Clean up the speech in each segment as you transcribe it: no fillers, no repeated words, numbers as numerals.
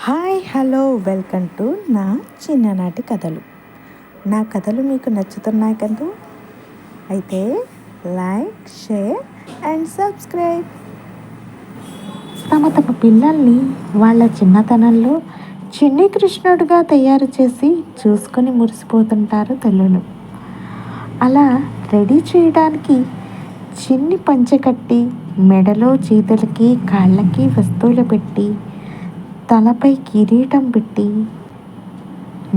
Hi hello welcome to నా చిన్ననాటి కథలు. నా కథలు మీకు నచ్చుతున్నాయి కదా? అయితే లైక్, షేర్ అండ్ సబ్స్క్రైబ్. తమ పిల్లల్ని వాళ్ళ చిన్నతనంలో చిన్ని కృష్ణుడిగా తయారు చేసి చూసుకొని మురిసిపోతుంటారు తల్లులు. అలా రెడీ చేయడానికి చిన్ని పంచె కట్టి మెడలో చేతులకి కాళ్ళకి వస్తువులు పెట్టి తలపై కిరీటం పెట్టి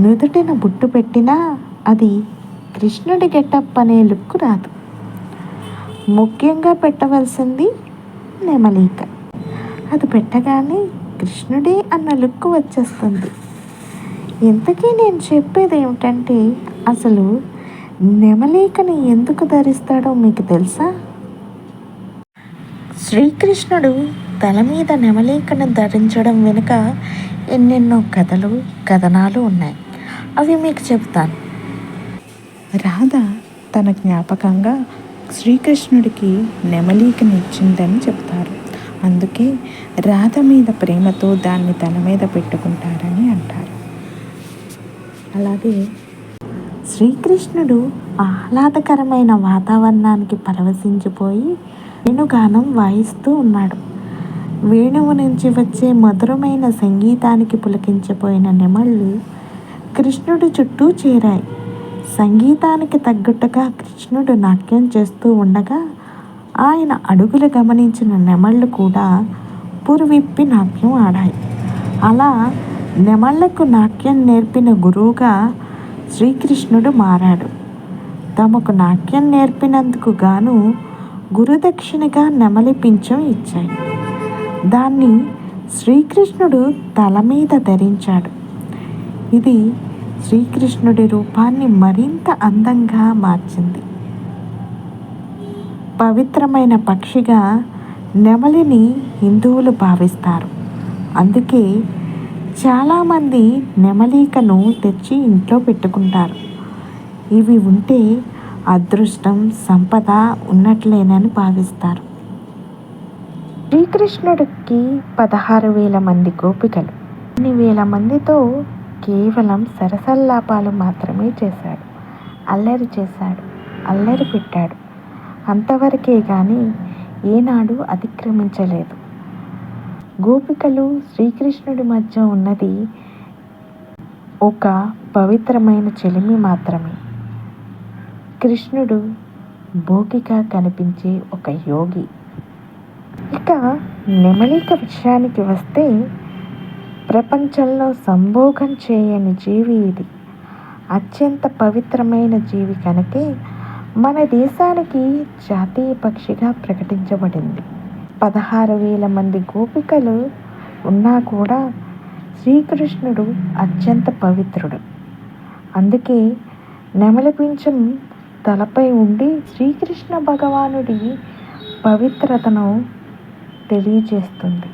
నుదుటిన బుట్టు పెట్టినా అది కృష్ణుడి గెటప్ అనే లుక్ రాదు. ముఖ్యంగా పెట్టవలసింది నెమలిక. అది పెట్టగానే కృష్ణుడే అన్న లుక్ వచ్చేస్తుంది. ఇంతకీ నేను చెప్పేది ఏమిటంటే, అసలు నెమలికని ఎందుకు ధరిస్తాడో మీకు తెలుసా? శ్రీకృష్ణుడు తల మీద నెమలికను ధరించడం వెనుక ఎన్నెన్నో కథలు కథనాలు ఉన్నాయి. అవి మీకు చెప్తాను. రాధ తన జ్ఞాపకంగా శ్రీకృష్ణుడికి నెమలికని ఇచ్చిందని చెప్తారు. అందుకే రాధ మీద ప్రేమతో దాన్ని తన మీద పెట్టుకుంటారని అంటారు. అలాగే శ్రీకృష్ణుడు ఆహ్లాదకరమైన వాతావరణానికి పరవశించిపోయి వేణుగానం వాయిస్తూ ఉన్నాడు. వేణువు నుంచి వచ్చే మధురమైన సంగీతానికి పులకించిపోయిన నెమళ్ళు కృష్ణుడి చుట్టూ చేరాయి. సంగీతానికి తగ్గట్టుగా కృష్ణుడు నాట్యం చేస్తూ ఉండగా ఆయన అడుగులు గమనించిన నెమళ్ళు కూడా పురువిప్పి నాట్యం ఆడాయి. అలా నెమళ్లకు నాట్యం నేర్పిన గురువుగా శ్రీకృష్ణుడు మారాడు. తమకు నాట్యం నేర్పినందుకు గాను గురుదక్షిణగా నెమలి పింఛం ఇచ్చాయి. దాన్ని శ్రీకృష్ణుడు తల మీద ధరించాడు. ఇది శ్రీకృష్ణుడి రూపాన్ని మరింత అందంగా మార్చింది. పవిత్రమైన పక్షిగా నెమలిని హిందువులు భావిస్తారు. అందుకే చాలామంది నెమలికను తెచ్చి ఇంట్లో పెట్టుకుంటారు. ఇవి ఉంటే అదృష్టం, సంపద ఉన్నట్లేనని భావిస్తారు. శ్రీకృష్ణుడికి 16,000 మంది గోపికలు. అన్ని వేల మందితో కేవలం సరసల్లాపాలు మాత్రమే చేశాడు. అల్లరి చేశాడు, అల్లరి పెట్టాడు. అంతవరకే కానీ ఏనాడు అతిక్రమించలేదు. గోపికలు శ్రీకృష్ణుడి మధ్య ఉన్నది ఒక పవిత్రమైన చెలిమి మాత్రమే. కృష్ణుడు భోగిగా కనిపించే ఒక యోగి. ఇక నెమలిక విషయానికి వస్తే, ప్రపంచంలో సంభోగం చేయని జీవి ఇది. అత్యంత పవిత్రమైన జీవి కనుకే మన దేశానికి జాతీయ పక్షిగా ప్రకటించబడింది. 16,000 మంది గోపికలు ఉన్నా కూడా శ్రీకృష్ణుడు అత్యంత పవిత్రుడు. అందుకే నెమలి పింఛం తలపై ఉండి శ్రీకృష్ణ భగవానుడి పవిత్రతను తెలియజేస్తుంది.